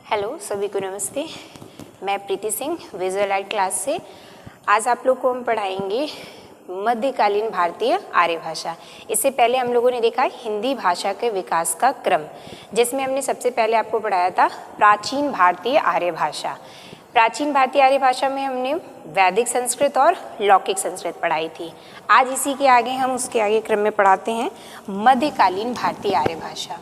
Hello सभी को नमस्ते। मैं प्रीति सिंह विजुअल आर्ट क्लास से। आज आप लोग को हम पढ़ाएंगे मध्यकालीन भारतीय आर्य भाषा। इससे पहले हम लोगों ने देखा हिंदी भाषा के विकास का क्रम, जिसमें हमने सबसे पहले आपको पढ़ाया था प्राचीन भारतीय आर्य भाषा। प्राचीन भारतीय आर्य भाषा में हमने वैदिक संस्कृत और लौकिक संस्कृत पढ़ाई थी। आज इसी के आगे हम उसके आगे क्रम में पढ़ाते हैं मध्यकालीन भारतीय आर्य भाषा।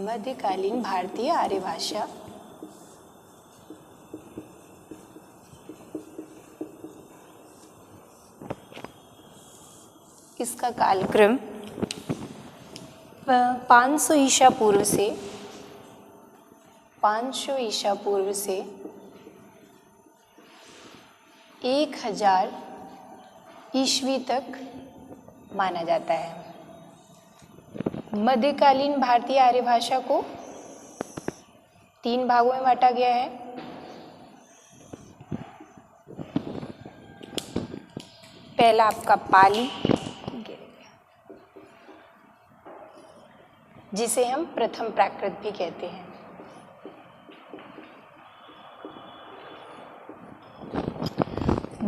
मध्यकालीन भारतीय आर्य भाषा इसका कालक्रम 500 ईसा पूर्व से 1000 ईस्वी तक माना जाता है। मध्यकालीन भारतीय आर्य भाषा को 3 भागों में बांटा गया है। पहला आपका पाली, जिसे हम प्रथम प्राकृत भी कहते हैं।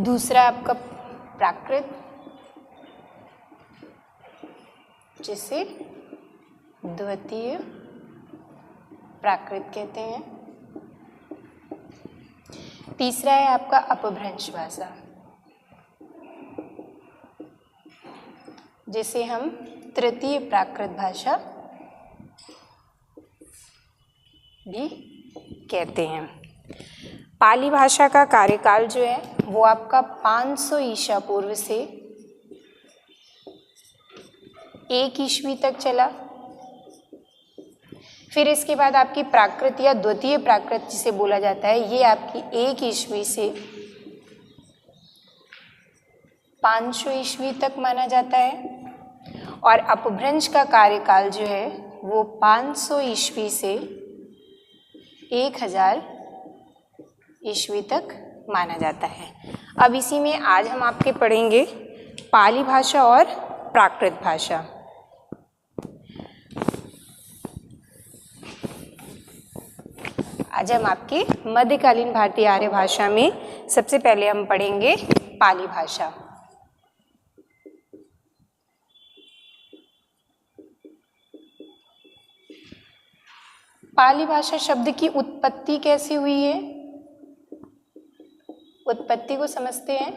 दूसरा आपका प्राकृत, जिसे द्वितीय प्राकृत कहते हैं। तीसरा है आपका अपभ्रंश भाषा, जिसे हम तृतीय प्राकृत भाषा भी कहते हैं। पाली भाषा का कार्यकाल जो है वो आपका 500 ईसा पूर्व से 1 ईस्वी तक चला। फिर इसके बाद आपकी प्राकृत या द्वितीय प्राकृत जिसे बोला जाता है, ये आपकी 1 ईस्वी से 500 ईस्वी तक माना जाता है। और अपभ्रंश का कार्यकाल जो है वो 500 ईस्वी से 1000 ईस्वी तक माना जाता है। अब इसी में आज हम आपके पढ़ेंगे पाली भाषा और प्राकृत भाषा। आज हम आपकी मध्यकालीन भारतीय आर्य भाषा में सबसे पहले हम पढ़ेंगे पाली भाषा। पाली भाषा शब्द की उत्पत्ति कैसे हुई है, उत्पत्ति को समझते हैं।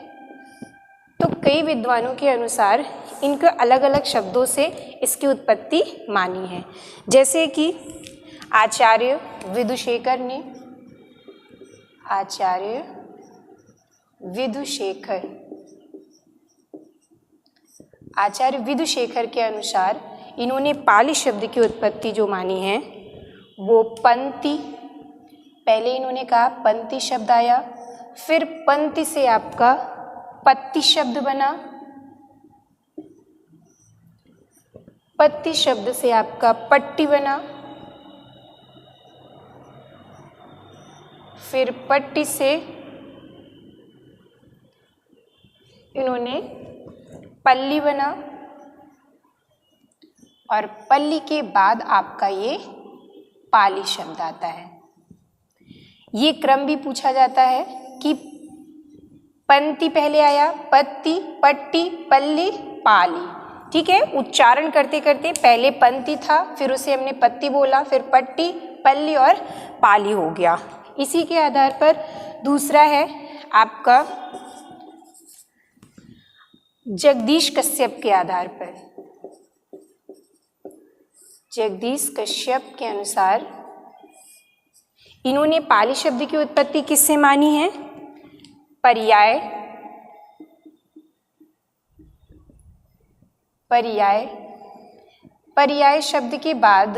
तो कई विद्वानों के अनुसार इनके अलग अलग शब्दों से इसकी उत्पत्ति मानी है। जैसे कि आचार्य विदुशेखर के अनुसार इन्होंने पाली शब्द की उत्पत्ति जो मानी है वो पंक्ति, पहले इन्होंने कहा पंक्ति शब्द आया, फिर पंक्ति से आपका पत्ती शब्द बना, पत्ती शब्द से आपका पट्टी बना, फिर पट्टी से इन्होंने पल्ली बना, और पल्ली के बाद आपका ये पाली शब्द आता है। ये क्रम भी पूछा जाता है कि पंक्ति पहले आया, पत्ती, पट्टी, पल्ली, पाली। ठीक है, उच्चारण करते करते पहले पंक्ति था, फिर उसे हमने पत्ती बोला, फिर पट्टी, पल्ली और पाली हो गया। इसी के आधार पर दूसरा है आपका जगदीश कश्यप के आधार पर। जगदीश कश्यप के अनुसार इन्होंने पाली शब्द की उत्पत्ति किससे मानी है? पर्याय शब्द के बाद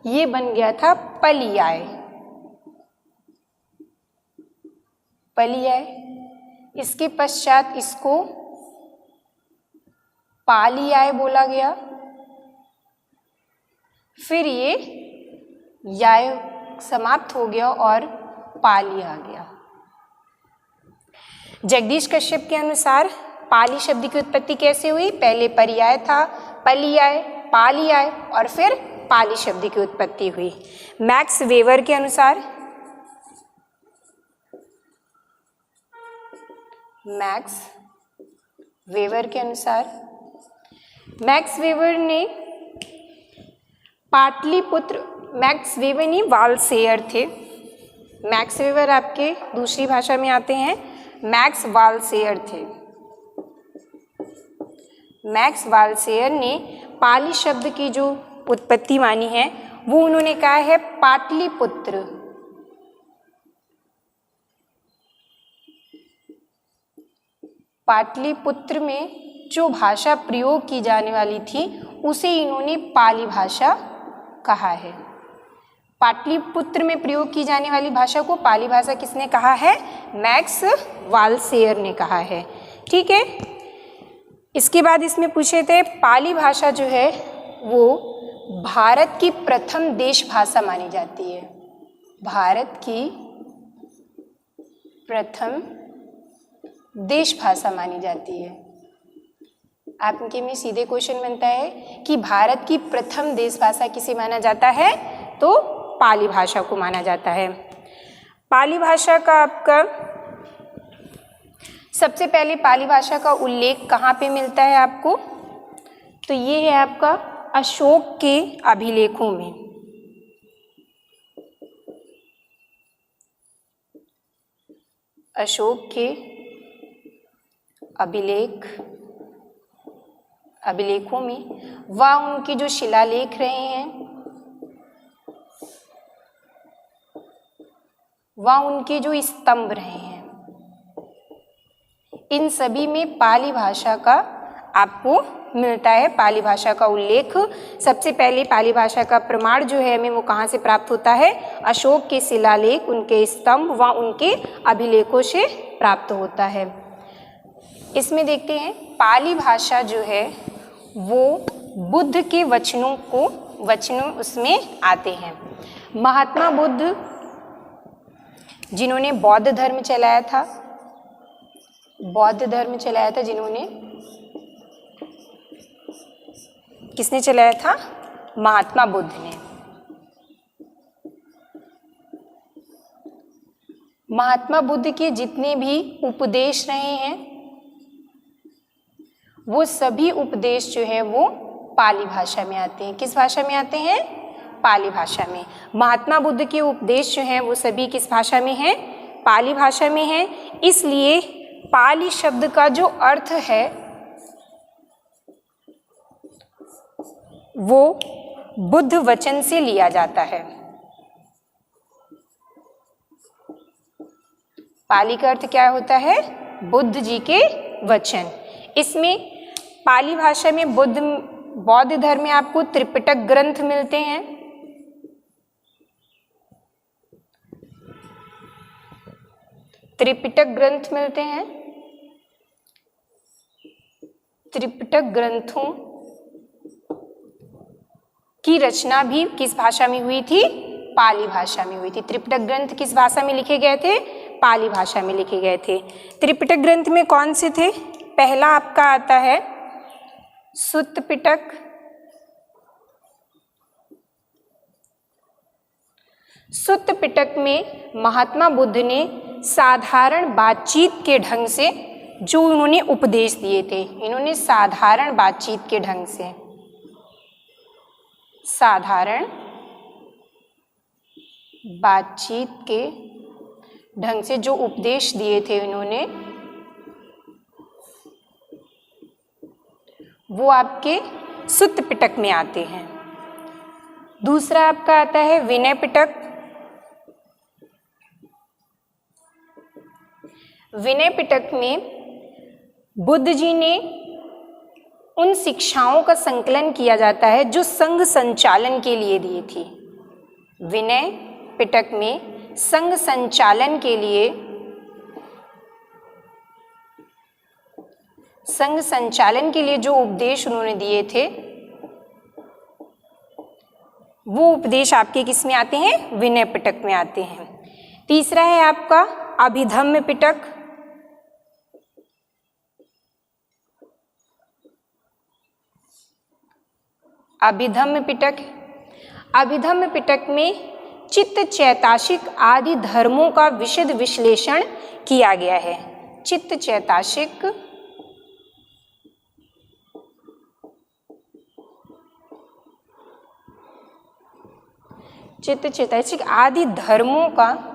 ये बन गया था पलियाय। इसके पश्चात इसको पालियाय बोला गया, फिर ये याय समाप्त हो गया और पाली आ गया। जगदीश कश्यप के अनुसार पाली शब्द की उत्पत्ति कैसे हुई? पहले पर्याय था, पली आए, पाली आए और फिर पाली शब्द की उत्पत्ति हुई। मैक्स वेबर के अनुसार, मैक्स वेबर के अनुसार, मैक्स वेबर ने पाटलिपुत्र, मैक्स वेबर नहीं वालसेयर थे। मैक्स वेबर आपके दूसरी भाषा में आते हैं, मैक्स वालसेयर थे। मैक्स वालसेयर ने पाली शब्द की जो उत्पत्ति मानी है वो उन्होंने कहा है पाटलिपुत्र। पाटलिपुत्र में जो भाषा प्रयोग की जाने वाली थी उसे इन्होंने पाली भाषा कहा है। पाटलिपुत्र में प्रयोग की जाने वाली भाषा को पाली भाषा किसने कहा है? मैक्स वालसेयर ने कहा है। ठीक है, इसके बाद इसमें पूछे थे पाली भाषा जो है वो भारत की प्रथम देश भाषा मानी जाती है। भारत की प्रथम देश भाषा मानी जाती है। आपके में सीधे क्वेश्चन बनता है कि भारत की प्रथम देश भाषा किसे माना जाता है? तो पाली भाषा को माना जाता है। पाली भाषा का आपका सबसे पहले पाली भाषा का उल्लेख कहाँ पे मिलता है आपको? तो ये है आपका अशोक के अभिलेखों में। अशोक के अभिलेखों में वह उनके जो शिलालेख रहे हैं, वह उनके जो स्तंभ रहे हैं, इन सभी में पाली भाषा का आपको मिलता है। पाली भाषा का उल्लेख सबसे पहले पाली भाषा का प्रमाण जो है हमें वो कहाँ से प्राप्त होता है? अशोक के शिलालेख, उनके स्तंभ व उनके अभिलेखों से प्राप्त होता है। इसमें देखते हैं पाली भाषा जो है वो बुद्ध के वचनों उसमें आते हैं। महात्मा बुद्ध जिन्होंने बौद्ध धर्म चलाया था, जिन्होंने किसने चलाया था? महात्मा बुद्ध ने। महात्मा बुद्ध के जितने भी उपदेश रहे हैं वो सभी उपदेश जो है वो पाली भाषा में आते हैं। किस भाषा में आते हैं? पाली भाषा में। महात्मा बुद्ध के उपदेश जो हैं वो सभी किस भाषा में हैं? पाली भाषा में हैं। इसलिए पाली शब्द का जो अर्थ है वो बुद्ध वचन से लिया जाता है। पाली का अर्थ क्या होता है? बुद्ध जी के वचन। इसमें पाली भाषा में बौद्ध धर्म में आपको त्रिपिटक ग्रंथ मिलते हैं। त्रिपिटक ग्रंथ मिलते हैं। त्रिपिटक ग्रंथों की रचना भी किस भाषा में हुई थी? पाली भाषा में हुई थी। त्रिपिटक ग्रंथ किस भाषा में लिखे गए थे? पाली भाषा में लिखे गए थे। त्रिपिटक ग्रंथ में कौन से थे? पहला आपका आता है सुत्त पिटक। सुत्त पिटक में महात्मा बुद्ध ने साधारण बातचीत के ढंग से जो उन्होंने उपदेश दिए थे, इन्होंने साधारण बातचीत के ढंग से, साधारण बातचीत के ढंग से जो उपदेश दिए थे इन्होंने, वो आपके सुत्त पिटक में आते हैं। दूसरा आपका आता है विनय पिटक। विनय पिटक में बुद्ध जी ने उन शिक्षाओं का संकलन किया जाता है जो संघ संचालन के लिए दिए थी। विनय पिटक में संघ संचालन के लिए, संघ संचालन के लिए जो उपदेश उन्होंने दिए थे वो उपदेश आपके किस में आते हैं? विनय पिटक में आते हैं। तीसरा है आपका अभिधम्म पिटक। अभिधम्म पिटक। अभिधम्म पिटक में चित्त, चैताशिक आदि धर्मों का विशद विश्लेषण किया गया है। चित्त, चैताशिक आदि धर्मों का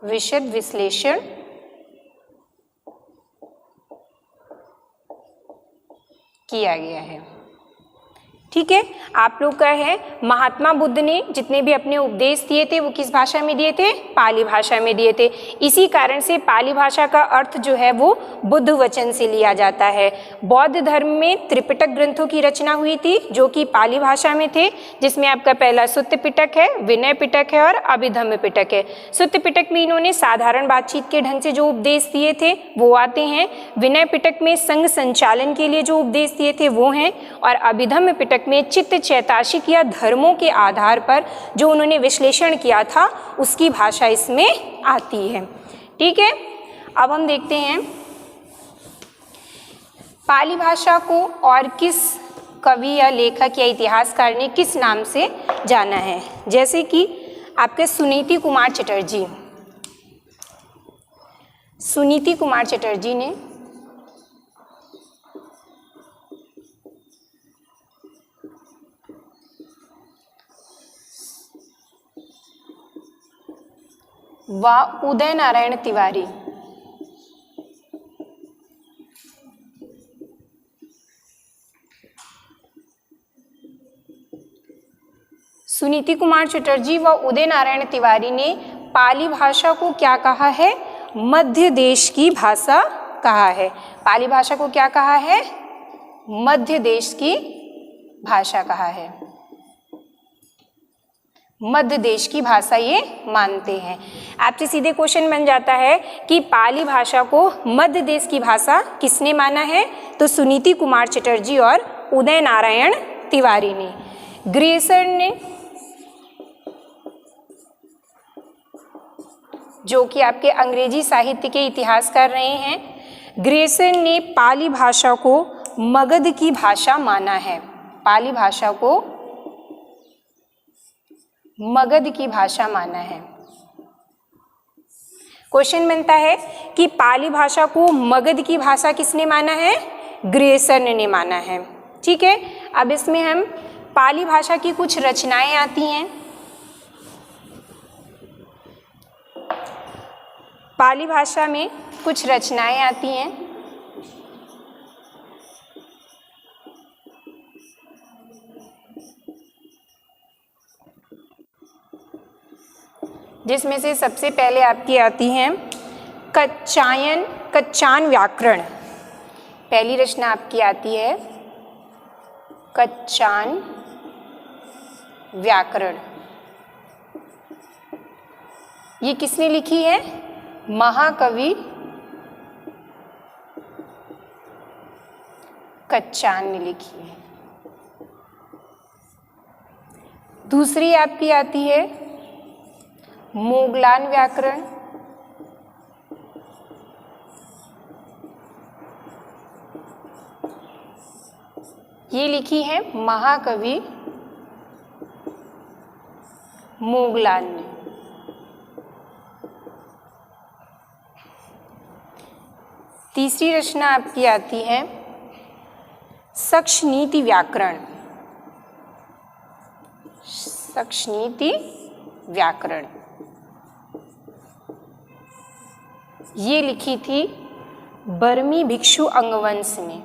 विशद विश्लेषण किया गया है। ठीक है, आप लोग का है महात्मा बुद्ध ने जितने भी अपने उपदेश दिए थे वो किस भाषा में दिए थे? पाली भाषा में दिए थे। इसी कारण से पाली भाषा का अर्थ जो है वो बुद्ध वचन से लिया जाता है। बौद्ध धर्म में त्रिपिटक ग्रंथों की रचना हुई थी जो कि पाली भाषा में थे, जिसमें आपका पहला सुत्त पिटक है, विनय पिटक है और अभिधम्म पिटक है। सुत्त पिटक में इन्होंने साधारण बातचीत के ढंग से जो उपदेश दिए थे वो आते हैं। विनय पिटक में संघ संचालन के लिए जो उपदेश दिए थे वो हैं। और अभिधम्म पिटक में चित्त, चैताशिक या धर्मों के आधार पर जो उन्होंने विश्लेषण किया था उसकी भाषा इसमें आती है। ठीक है, अब हम देखते हैं पाली भाषा को और किस कवि या लेखक या इतिहासकार ने किस नाम से जाना है। जैसे कि आपके सुनीति कुमार चटर्जी। सुनीति कुमार चटर्जी ने व उदय नारायण तिवारी। सुनीति कुमार चटर्जी व उदय नारायण तिवारी ने पाली भाषा को क्या कहा है? मध्य देश की भाषा कहा है। पाली भाषा को क्या कहा है? मध्य देश की भाषा कहा है। मध्य देश की भाषा ये मानते हैं। आपसे सीधे क्वेश्चन बन जाता है कि पाली भाषा को मध्य देश की भाषा किसने माना है? तो सुनीति कुमार चटर्जी और उदय नारायण तिवारी ने। ग्रेसर ने, जो कि आपके अंग्रेजी साहित्य के इतिहासकार रहे हैं, ग्रेसर ने पाली भाषा को मगध की भाषा माना है। पाली भाषा को मगध की भाषा माना है। क्वेश्चन बनता है कि पाली भाषा को मगध की भाषा किसने माना है? ग्रेसर ने माना है। ठीक है, अब इसमें हम पाली भाषा की कुछ रचनाएं आती हैं। पाली भाषा में कुछ रचनाएं आती हैं जिसमें से सबसे पहले आपकी आती हैं कच्चान व्याकरण। पहली रचना आपकी आती है कच्चान व्याकरण। ये किसने लिखी है? महाकवि कच्चान ने लिखी है। दूसरी आपकी आती है मोगलान व्याकरण। ये लिखी है महाकवि मोगलान ने। तीसरी रचना आपकी आती है सक्षनीति व्याकरण। सक्षनीति व्याकरण ये लिखी थी बर्मी भिक्षु अंगवंश ने।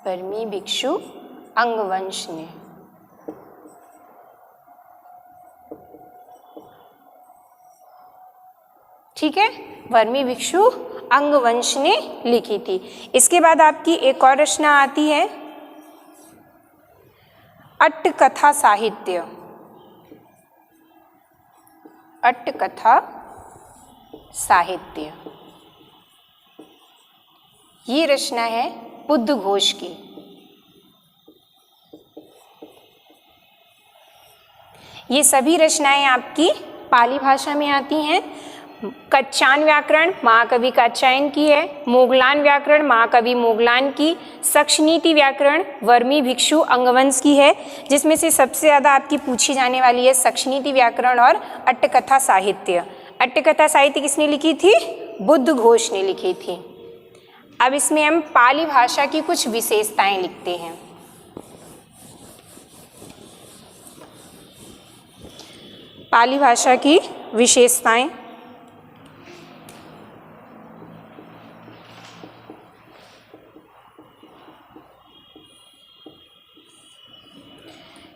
बर्मी भिक्षु अंगवंश ने। ठीक है, बर्मी भिक्षु अंगवंश ने लिखी थी। इसके बाद आपकी एक और रचना आती है अट्टकथा साहित्य। अट्टकथा साहित्य ये रचना है बुद्ध घोष की। ये सभी रचनाएं आपकी पाली भाषा में आती हैं। कच्चान व्याकरण महाकवि कात्यायन की है, मोगलान व्याकरण महाकवि मोगलान की, सक्ष्नीति व्याकरण वर्मी भिक्षु अंगवंश की है, जिसमें से सबसे ज़्यादा आपकी पूछी जाने वाली है सक्ष्नीति व्याकरण और अट्टकथा साहित्य। अट्टकथा साहित्य किसने लिखी थी? बुद्ध घोष ने लिखी थी। अब इसमें हम पाली भाषा की कुछ विशेषताएं लिखते हैं। पाली भाषा की विशेषताएं,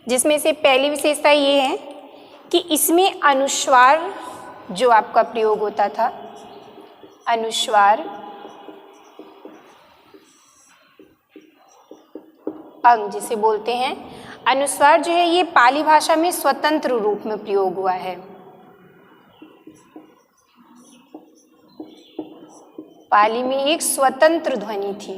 जिसमें से पहली विशेषता ये है कि इसमें अनुस्वार जो आपका प्रयोग होता था, अनुस्वार अंग जिसे बोलते हैं, अनुस्वार जो है ये पाली भाषा में स्वतंत्र रूप में प्रयोग हुआ है। पाली में एक स्वतंत्र ध्वनि थी।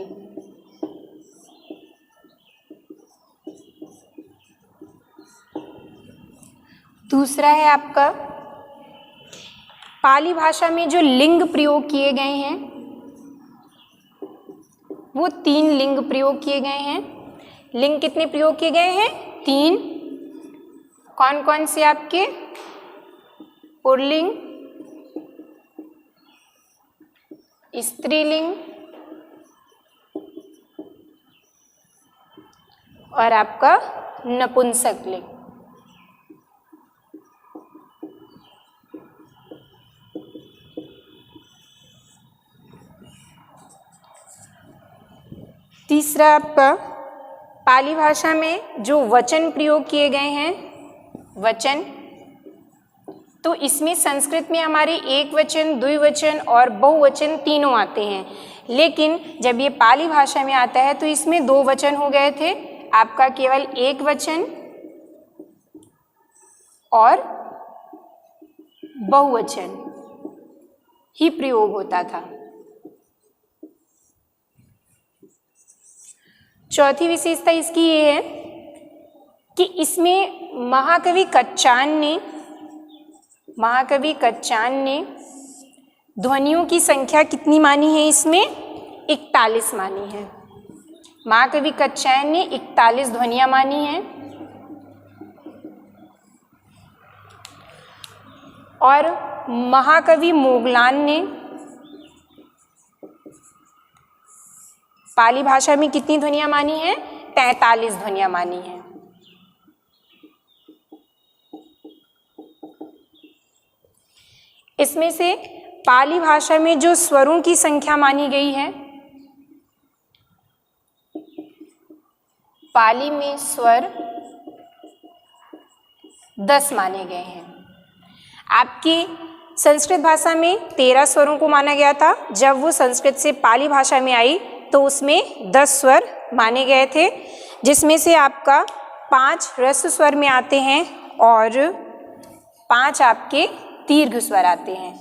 दूसरा है आपका पाली भाषा में जो लिंग प्रयोग किए गए हैं वो 3 लिंग प्रयोग किए गए हैं। लिंग कितने प्रयोग किए गए हैं? 3। कौन कौन से आपके? पुल्लिंग, स्त्रीलिंग और आपका नपुंसक लिंग। तीसरा आपका पाली भाषा में जो वचन प्रयोग किए गए हैं, वचन, तो इसमें संस्कृत में हमारे एक वचन, द्विवचन और बहुवचन तीनों आते हैं, लेकिन जब ये पाली भाषा में आता है तो इसमें 2 वचन हो गए थे। आपका केवल एक वचन और बहुवचन ही प्रयोग होता था। चौथी विशेषता इसकी ये है कि इसमें महाकवि कच्चान ने ध्वनियों की संख्या कितनी मानी है? इसमें 41 मानी है। महाकवि कच्चायन ने 41 ध्वनियां मानी हैं और महाकवि मोगलान ने पाली भाषा में कितनी ध्वनियां मानी हैं? 43 ध्वनियां मानी हैं। इसमें से पाली भाषा में जो स्वरों की संख्या मानी गई है, पाली में स्वर 10 माने गए हैं। आपकी संस्कृत भाषा में 13 स्वरों को माना गया था। जब वो संस्कृत से पाली भाषा में आई तो उसमें 10 स्वर माने गए थे, जिसमें से आपका 5 ह्रस्व स्वर में आते हैं और 5 आपके दीर्घ स्वर आते हैं।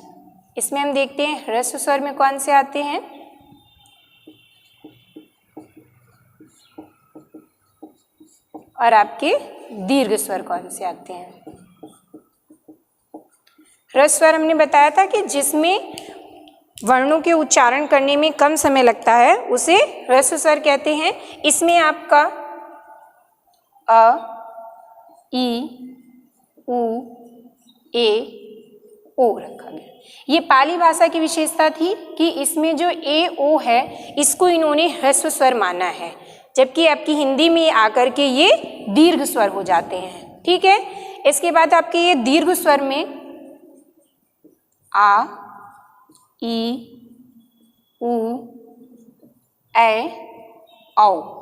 इसमें हम देखते हैं ह्रस्व स्वर में कौन से आते हैं? और आपके दीर्घ स्वर कौन से आते हैं? ह्रस्व स्वर हमने बताया था कि जिसमें वर्णों के उच्चारण करने में कम समय लगता है उसे ह्रस्व स्वर कहते हैं। इसमें आपका अ, ई, उ, ए, ओ रखा गया। ये पाली भाषा की विशेषता थी कि इसमें जो ए, ओ है इसको इन्होंने ह्रस्व स्वर माना है, जबकि आपकी हिंदी में आकर के ये दीर्घ स्वर हो जाते हैं। ठीक है। इसके बाद आपके ये दीर्घ स्वर में आ, ई, उ, ए, औ,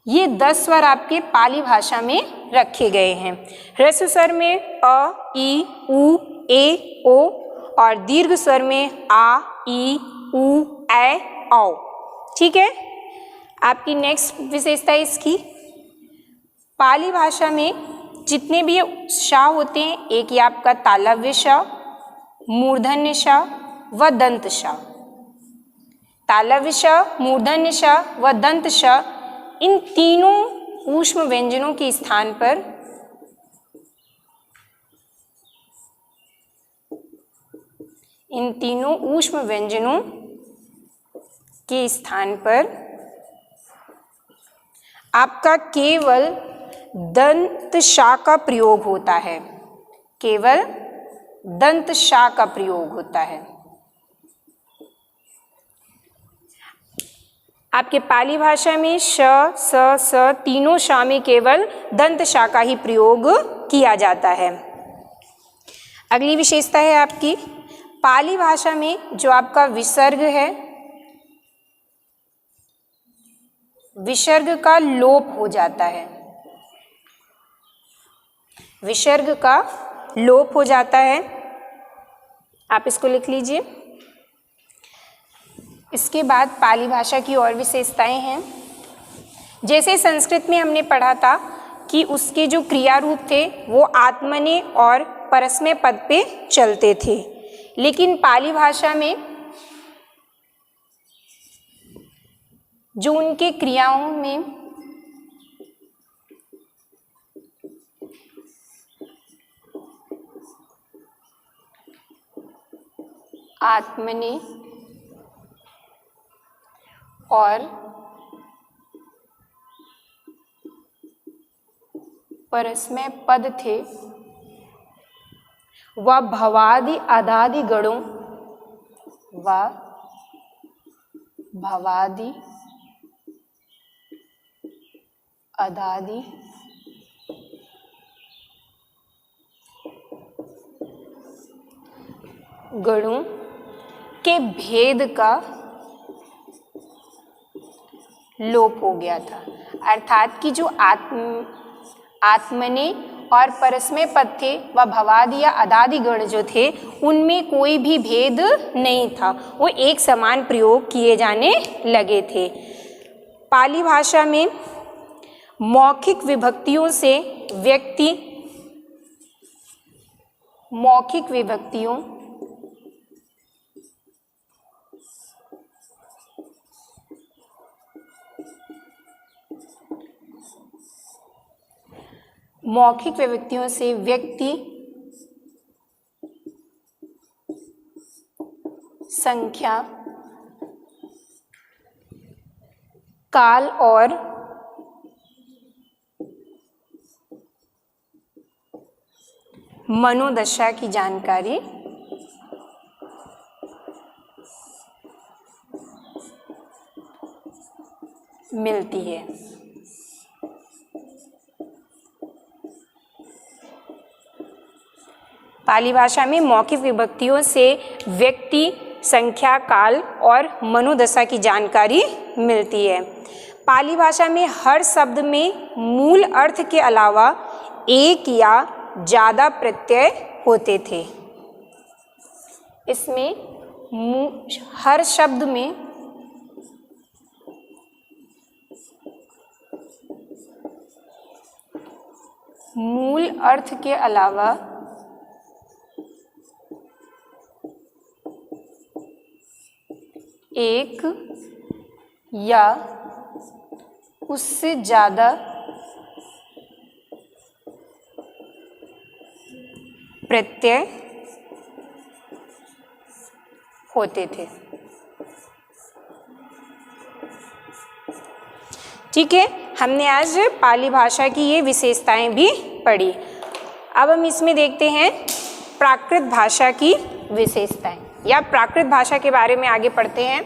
ये 10 स्वर आपके पाली भाषा में रखे गए हैं। ह्रस्व स्वर में अ, ई, उ, ए, ओ और दीर्घ स्वर में आ, ई, उ, ए, औ। ठीक है। आपकी नेक्स्ट विशेषता इसकी, पाली भाषा में जितने भी श होते हैं, एक ये आपका तालव्य श, मूर्धन्य श व दंत श। तालव्य श, मूर्धन्य श व दंत श, इन तीनों ऊष्म व्यंजनों के स्थान पर इन तीनों ऊष्म व्यंजनों के स्थान पर आपका केवल दंत शा का प्रयोग होता है, केवल दंत शा का प्रयोग होता है। आपके पाली भाषा में श, स, स तीनों शा में केवल दंत शा का ही प्रयोग किया जाता है। अगली विशेषता है आपकी पाली भाषा में जो आपका विसर्ग है, विसर्ग का लोप हो जाता है, विसर्ग का लोप हो जाता है। आप इसको लिख लीजिए। इसके बाद पाली भाषा की और विशेषताएं हैं। जैसे संस्कृत में हमने पढ़ा था कि उसके जो क्रिया रूप थे वो आत्मनेय और परस्मय पद पे चलते थे, लेकिन पाली भाषा में जो उनके क्रियाओं में आत्मनेय और परस्मय पद थे वह भवादि अदादि गणों व भवादि अदादि गणों के भेद का लोप हो गया था। अर्थात कि जो आत्मनेय और परस्मय पद थे व भवादि या अदादि गण जो थे उनमें कोई भी भेद नहीं था, वो एक समान प्रयोग किए जाने लगे थे। पाली भाषा में मौखिक विभक्तियों से व्यक्ति मौखिक विभक्तियों मौखिक विभक्तियों से व्यक्ति, संख्या, काल और मनोदशा की जानकारी मिलती है। पाली भाषा में मौखिक विभक्तियों से व्यक्ति, संख्या, काल और मनोदशा की जानकारी मिलती है। पाली भाषा में हर शब्द में मूल अर्थ के अलावा एक या ज़्यादा प्रत्यय होते थे। इसमें हर शब्द में मूल अर्थ के अलावा एक या उससे ज़्यादा प्रत्यय होते थे। ठीक है, हमने आज पाली भाषा की ये विशेषताएं भी पढ़ी। अब हम इसमें देखते हैं प्राकृत भाषा की विशेषताएं, या प्राकृत भाषा के बारे में आगे पढ़ते हैं।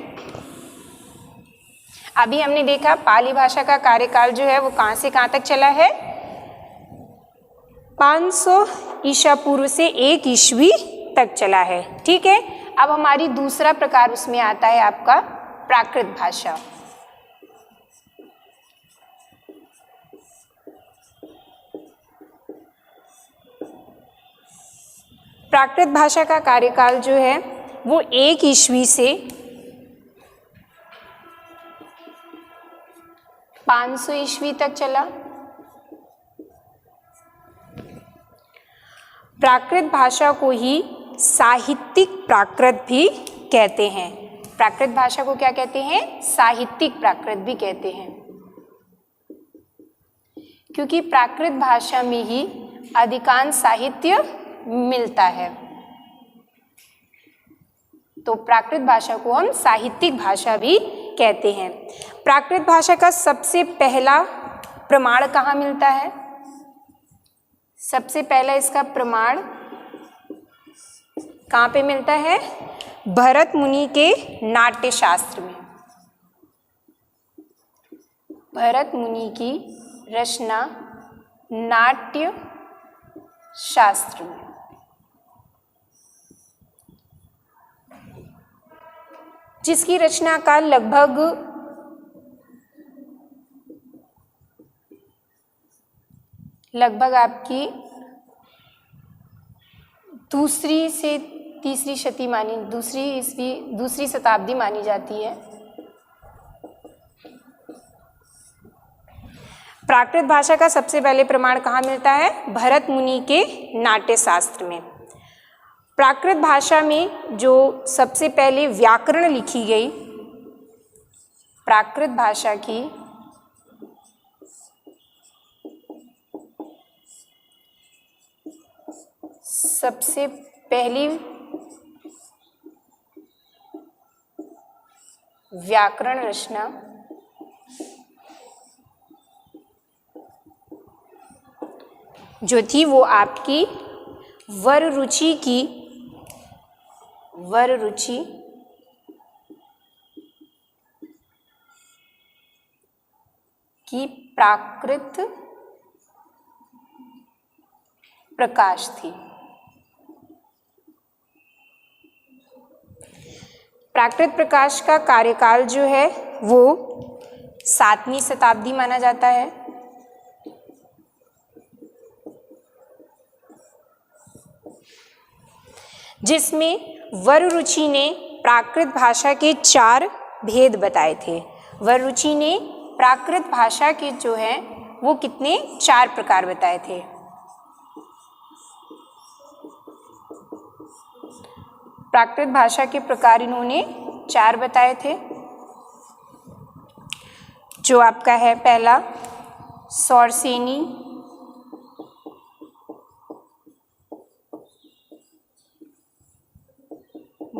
अभी हमने देखा पाली भाषा का कार्यकाल जो है वो कहाँ से कहाँ तक चला है, 500 ईसा पूर्व से 1 ईस्वी तक चला है। ठीक है, अब हमारी दूसरा प्रकार उसमें आता है आपका प्राकृत भाषा। प्राकृत भाषा का कार्यकाल जो है वो 1 ईस्वी से 500 ईस्वी तक चला। प्राकृत भाषा को ही साहित्यिक प्राकृत भी कहते हैं। प्राकृत भाषा को क्या कहते हैं? साहित्यिक प्राकृत भी कहते हैं, क्योंकि प्राकृत भाषा में ही अधिकांश साहित्य मिलता है। तो प्राकृत भाषा को हम साहित्यिक भाषा भी कहते हैं। प्राकृत भाषा का सबसे पहला प्रमाण कहाँ मिलता है? सबसे पहला इसका प्रमाण कहाँ पे मिलता है? भरत मुनि के नाट्य शास्त्र में। भरत मुनि की रचना नाट्य शास्त्र में। जिसकी रचना का लगभग आपकी दूसरी से तीसरी शती मानी, दूसरी शताब्दी मानी जाती है। प्राकृत भाषा का सबसे पहले प्रमाण कहाँ मिलता है? भरत मुनि के नाट्य शास्त्र में। प्राकृत भाषा में जो सबसे पहले व्याकरण लिखी गई, प्राकृत भाषा की सबसे पहली व्याकरण रचना जो थी वो आपकी वररुचि की प्राकृत प्रकाश थी। प्राकृत प्रकाश का कार्यकाल जो है वो 7वीं शताब्दी माना जाता है। जिसमें वररुचि ने प्राकृत भाषा के 4 भेद बताए थे। वररुचि ने प्राकृत भाषा के जो है वो कितने 4 प्रकार बताए थे। प्राकृत भाषा के प्रकार इन्होंने 4 बताए थे, जो आपका है पहला सौरसेनी,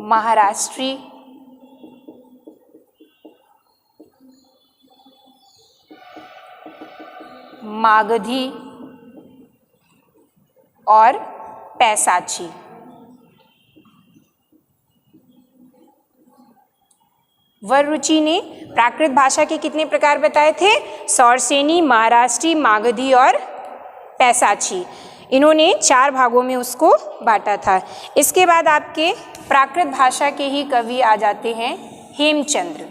महाराष्ट्री, मागधी और पैसाची। वररुचि ने प्राकृत भाषा के कितने प्रकार बताए थे? सौरसेनी, महाराष्ट्री, मागधी और पैसाची। इन्होंने 4 भागों में उसको बांटा था। इसके बाद आपके प्राकृत भाषा के ही कवि आ जाते हैं हेमचंद्र।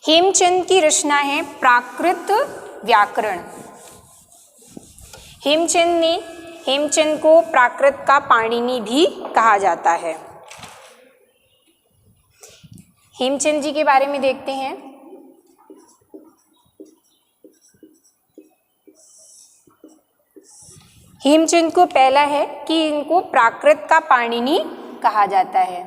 हेमचंद की रचना है प्राकृत व्याकरण। हेमचंद को प्राकृत का पाणिनि भी कहा जाता है। हेमचंद जी के बारे में देखते हैं। हेमचंद को पहला है कि इनको प्राकृत का पाणिनि कहा जाता है।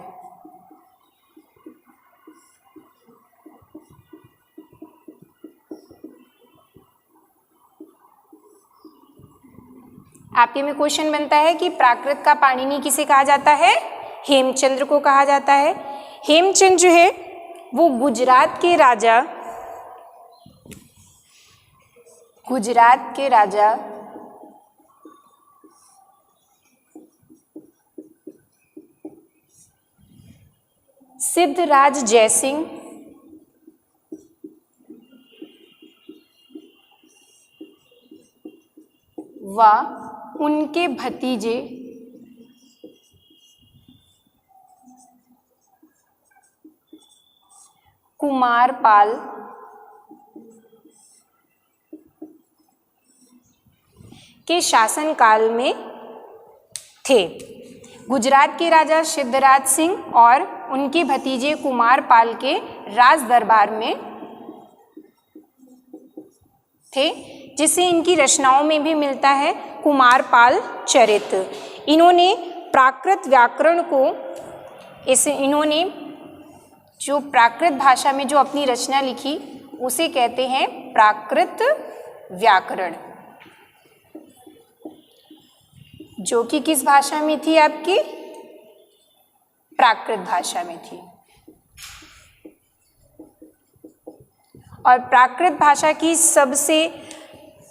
आपके में क्वेश्चन बनता है कि प्राकृत का पाणिनि किसे कहा जाता है? हेमचंद्र को कहा जाता है। हेमचंद जो है वो गुजरात के राजा सिद्धराज जयसिंह व उनके भतीजे कुमारपाल के शासनकाल में थे। गुजरात के राजा सिद्धराज सिंह और उनके भतीजे कुमारपाल के राज दरबार में थे, जिसे इनकी रचनाओं में भी मिलता है कुमारपाल चरित। इन्होंने प्राकृत व्याकरण को इन्होंने जो प्राकृत भाषा में जो अपनी रचना लिखी उसे कहते हैं प्राकृत व्याकरण। जो कि किस भाषा में थी आपकी? प्राकृत भाषा में थी। और प्राकृत भाषा की सबसे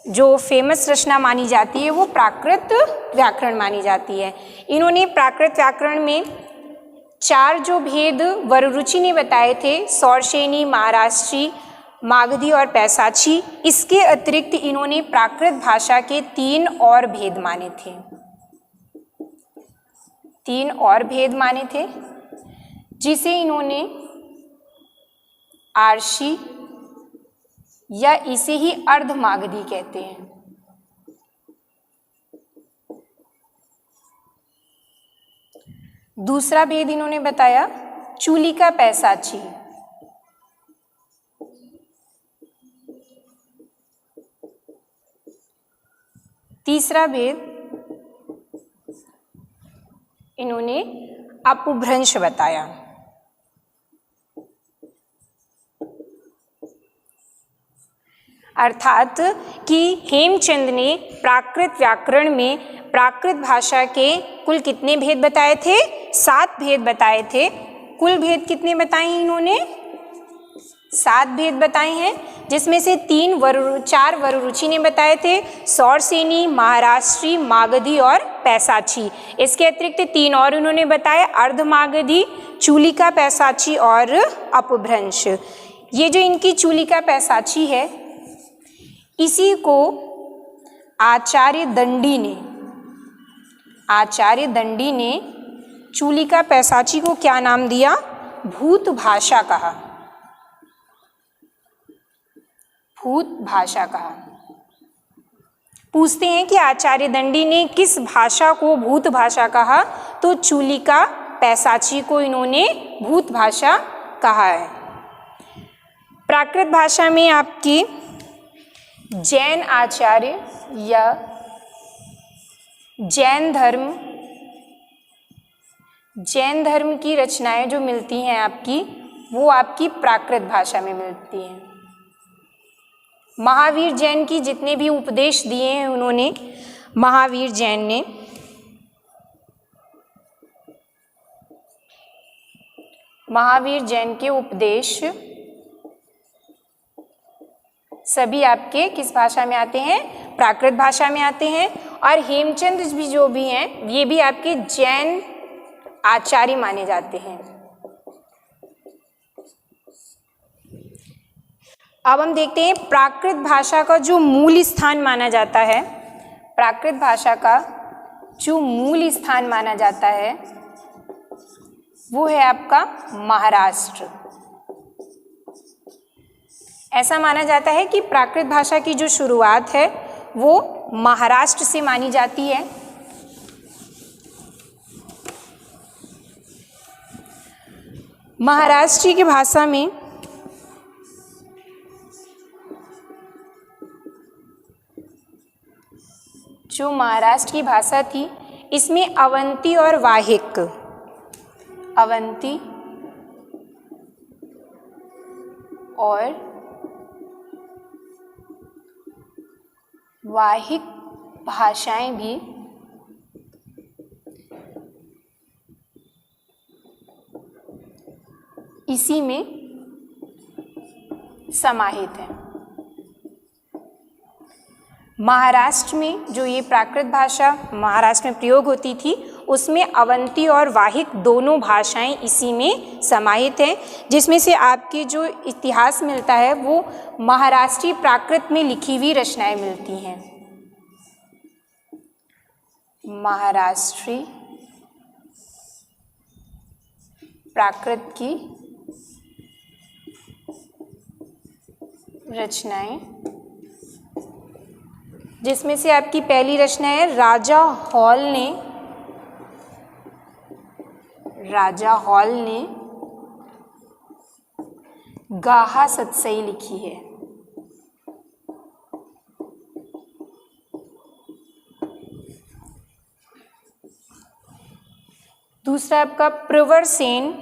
जो फेमस रचना मानी जाती है वो प्राकृत व्याकरण मानी जाती है। इन्होंने प्राकृत व्याकरण में 4 जो भेद वररुचि ने बताए थे, सौरसेनी, महाराष्ट्री, मागधी और पैसाची, इसके अतिरिक्त इन्होंने प्राकृत भाषा के 3 और भेद माने थे। 3 और भेद माने थे, जिसे इन्होंने आर्षी या इसे ही अर्धमागधी कहते हैं। दूसरा भेद इन्होंने बताया चूलिका पैसाची। तीसरा भेद इन्होंने अपभ्रंश बताया। अर्थात कि हेमचंद ने प्राकृत व्याकरण में प्राकृत भाषा के कुल कितने भेद बताए थे? 7 भेद बताए थे। कुल भेद कितने बताए हैं इन्होंने? 7 भेद बताए हैं, जिसमें से 4 वररुचि ने बताए थे, सौरसेनी, महाराष्ट्री, मागधी और पैसाची। इसके अतिरिक्त 3 और उन्होंने बताए, अर्धमागधी, चूलिका पैसाची और अपभ्रंश। ये जो इनकी चूलिका पैसाची है, इसी को आचार्य दंडी ने चूलिका पैसाची को क्या नाम दिया? भूत भाषा कहा। भूत भाषा कहा। पूछते हैं कि आचार्य दंडी ने किस भाषा को भूत भाषा कहा? तो चूलिका पैसाची को इन्होंने भूत भाषा कहा है। प्राकृत भाषा में आपकी जैन आचार्य या जैन धर्म की रचनाएं जो मिलती हैं आपकी, वो आपकी प्राकृत भाषा में मिलती हैं। महावीर जैन की जितने भी उपदेश दिए हैं उन्होंने, महावीर जैन ने महावीर जैन के उपदेश सभी आपके किस भाषा में आते हैं? प्राकृत भाषा में आते हैं। और हेमचंद भी जो भी हैं, ये भी आपके जैन आचार्य माने जाते हैं। अब हम देखते हैं प्राकृत भाषा का जो मूल स्थान माना जाता है। प्राकृत भाषा का जो मूल स्थान माना जाता है वो है आपका महाराष्ट्र। ऐसा माना जाता है कि प्राकृत भाषा की जो शुरुआत है वो महाराष्ट्र से मानी जाती है। महाराष्ट्र की भाषा में जो महाराष्ट्र की भाषा थी, इसमें अवंती और वाहिक, अवंती और वाहिक भाषाएं भी इसी में समाहित है। महाराष्ट्र में जो ये प्राकृत भाषा महाराष्ट्र में प्रयोग होती थी, उसमें अवंती और वाहिक दोनों भाषाएं इसी में समाहित हैं, जिसमें से आपके जो इतिहास मिलता है वो महाराष्ट्री प्राकृत में लिखी हुई रचनाएं मिलती हैं। महाराष्ट्री प्राकृत की रचनाएं, जिसमें से आपकी पहली रचना है राजा हॉल ने गाहा सतसई लिखी है। दूसरा आपका प्रवर सेन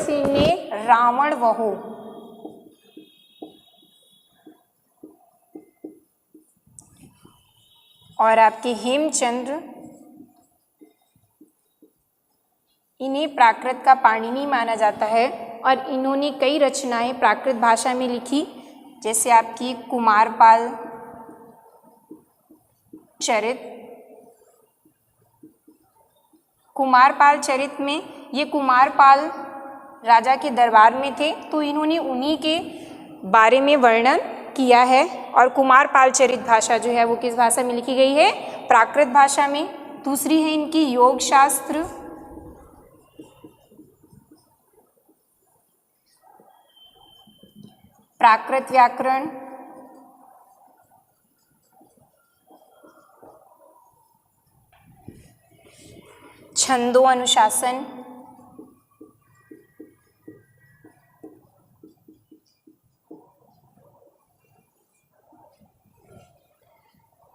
ने रावण वहु और आपके हेमचंद्र, इन्हें प्राकृत का पाणिनि माना जाता है और इन्होंने कई रचनाएं प्राकृत भाषा में लिखी, जैसे आपकी कुमारपाल चरित। कुमारपाल चरित में ये कुमारपाल राजा के दरबार में थे, तो इन्होंने उन्हीं के बारे में वर्णन किया है। और कुमारपाल चरित भाषा जो है वो किस भाषा में लिखी गई है? प्राकृत भाषा में। दूसरी है इनकी योग शास्त्र, प्राकृत व्याकरण, छंदो अनुशासन,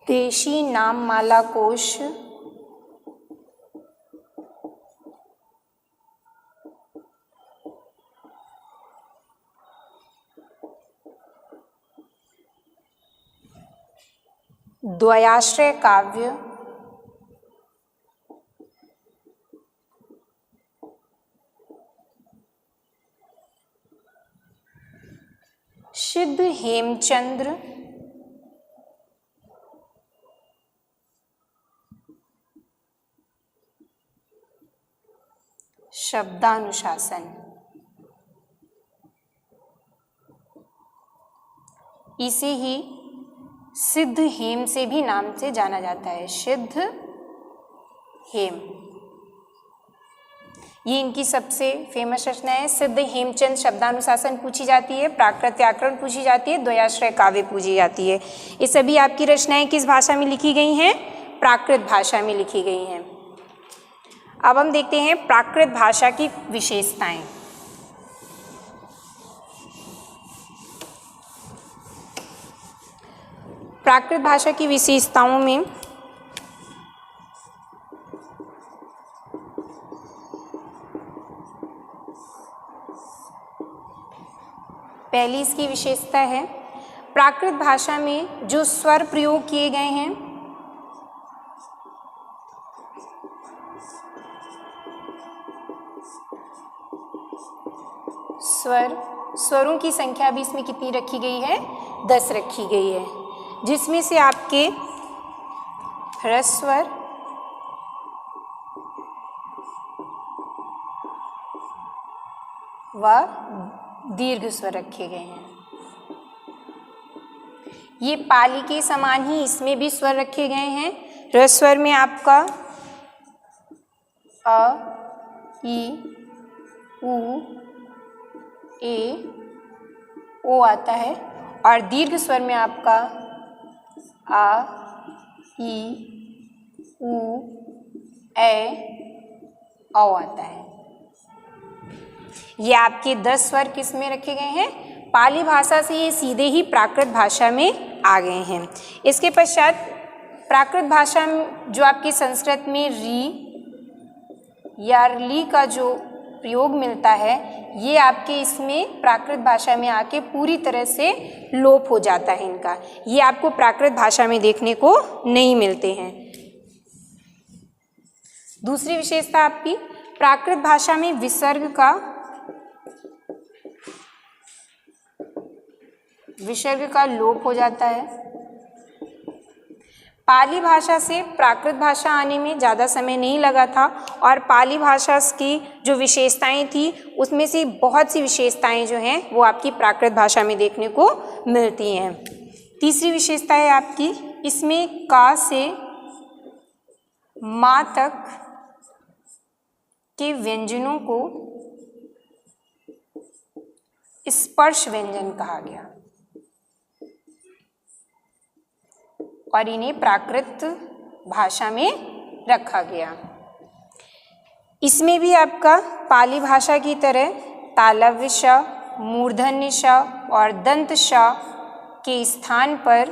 देशी नाममाला कोश, द्वयाश्रय काव्य, सिद्ध हेमचंद्र, शब्दानुशासन। इसे ही सिद्ध हेम से भी नाम से जाना जाता है, सिद्ध हेम। ये इनकी सबसे फेमस रचना है। सिद्ध हेमचंद शब्दानुशासन पूछी जाती है, प्राकृत व्याकरण पूछी जाती है, द्वयाश्रय काव्य पूछी जाती है। ये सभी आपकी रचनाएं किस भाषा में लिखी गई हैं? प्राकृत भाषा में लिखी गई हैं। अब हम देखते हैं प्राकृत भाषा की विशेषताएं। प्राकृत भाषा की विशेषताओं में पहली इसकी विशेषता है, प्राकृत भाषा में जो स्वर प्रयोग किए गए हैं स्वरों की संख्या भी इसमें कितनी रखी गई है? 10 रखी गई है, जिसमें से आपके ह्रस्व स्वर, व दीर्घ स्वर रखे गए हैं। ये पाली के समान ही इसमें भी स्वर रखे गए हैं। ह्रस्व स्वर में आपका अ, ई, उ, ए, ओ आता है, और दीर्घ स्वर में आपका आ, ई, उ, ए, औ आता है। ये आपके 10 स्वर किस में रखे गए हैं? पाली भाषा से ये सीधे ही प्राकृत भाषा में आ गए हैं। इसके पश्चात प्राकृत भाषा में जो आपकी संस्कृत में री या ली का जो प्रयोग मिलता है, ये आपके इसमें प्राकृत भाषा में आके पूरी तरह से लोप हो जाता है इनका। ये आपको प्राकृत भाषा में देखने को नहीं मिलते हैं। दूसरी विशेषता आपकी, प्राकृत भाषा में विसर्ग का लोप हो जाता है। पाली भाषा से प्राकृत भाषा आने में ज़्यादा समय नहीं लगा था, और पाली भाषा की जो विशेषताएं थी उसमें से बहुत सी विशेषताएं जो हैं वो आपकी प्राकृत भाषा में देखने को मिलती हैं। तीसरी विशेषता है आपकी, इसमें का से मा तक के व्यंजनों को स्पर्श व्यंजन कहा गया, और इन्हें प्राकृत भाषा में रखा गया। इसमें भी आपका पाली भाषा की तरह तालव्य श, मूर्धन्य श और दंत श के स्थान पर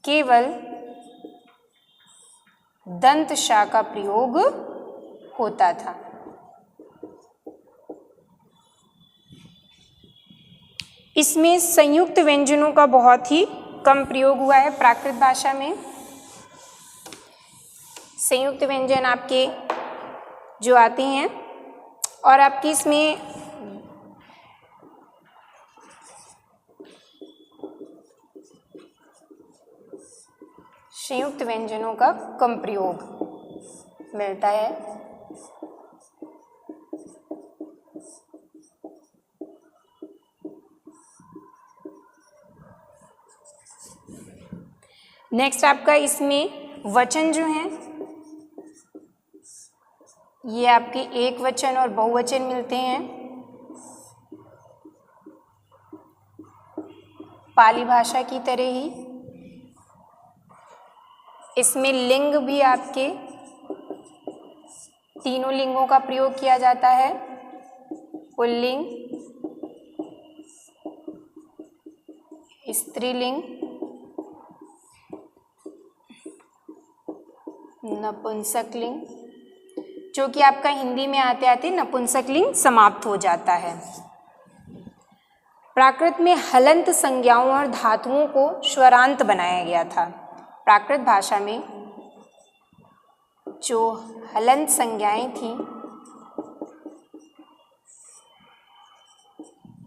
केवल दंत श का प्रयोग होता था। इसमें संयुक्त व्यंजनों का बहुत ही कम प्रयोग हुआ है प्राकृत भाषा में। संयुक्त व्यंजन आपके जो आते हैं और आपकी इसमें संयुक्त व्यंजनों का कम प्रयोग मिलता है। नेक्स्ट आपका इसमें वचन जो हैं ये आपके एक वचन और बहुवचन मिलते हैं। पाली भाषा की तरह ही इसमें लिंग भी आपके तीनों लिंगों का प्रयोग किया जाता है। पुल्लिंग, स्त्रीलिंग, नपुंसकलिंग, जो कि आपका हिंदी में आते आते नपुंसकलिंग समाप्त हो जाता है। प्राकृत में हलंत संज्ञाओं और धातुओं को स्वरांत बनाया गया था। प्राकृत भाषा में जो हलंत संज्ञाएं थी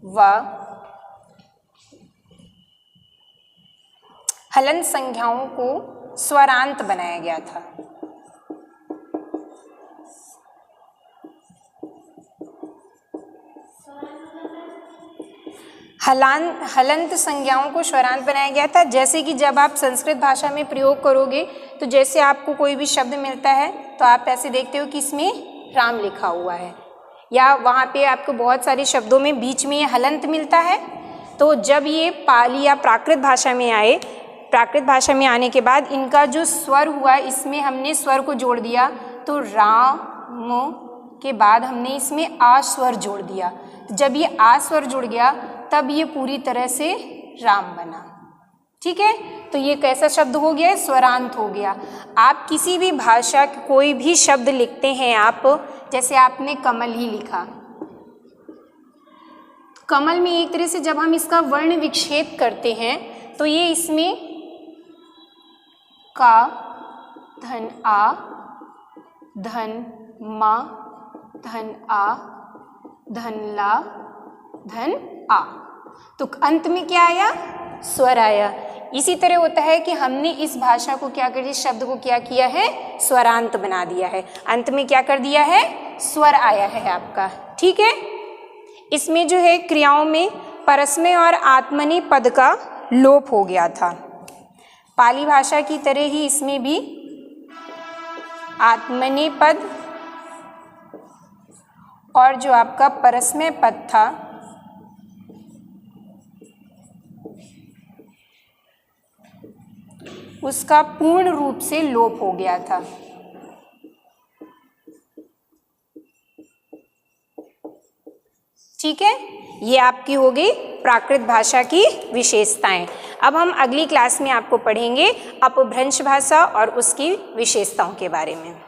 वह हलंत संज्ञाओं को स्वरांत बनाया गया था। हलंत संज्ञाओं को स्वरांत बनाया गया था। जैसे कि जब आप संस्कृत भाषा में प्रयोग करोगे तो जैसे आपको कोई भी शब्द मिलता है तो आप ऐसे देखते हो कि इसमें राम लिखा हुआ है, या वहाँ पे आपको बहुत सारे शब्दों में बीच में ये हलंत मिलता है। तो जब ये पाली या प्राकृत भाषा में आए, प्राकृत भाषा में आने के बाद इनका जो स्वर हुआ इसमें हमने स्वर को जोड़ दिया, तो राम के बाद हमने इसमें आ स्वर जोड़ दिया। जब ये आ स्वर जुड़ गया तब ये पूरी तरह से राम बना। ठीक है, तो ये कैसा शब्द हो गया? स्वरांत हो गया। आप किसी भी भाषा कोई भी शब्द लिखते हैं, आप जैसे आपने कमल ही लिखा, कमल में एक तरह से जब हम इसका वर्ण विक्षेप करते हैं तो ये इसमें का, धन आ, धन मा, धन आ, धन ला, धन आ, तो अंत में क्या आया? स्वर आया। इसी तरह होता है कि हमने इस भाषा को क्या कर दिया, शब्द को क्या किया है? स्वरांत बना दिया है। अंत में क्या कर दिया है? स्वर आया है आपका। ठीक है, इसमें जो है क्रियाओं में परस्मय और आत्मनेय पद का लोप हो गया था। पाली भाषा की तरह ही इसमें भी आत्मनेय पद और जो आपका परस्मय पद था उसका पूर्ण रूप से लोप हो गया था। ठीक है, ये आपकी हो गई प्राकृत भाषा की विशेषताएं। अब हम अगली क्लास में आपको पढ़ेंगे अपभ्रंश भाषा और उसकी विशेषताओं के बारे में।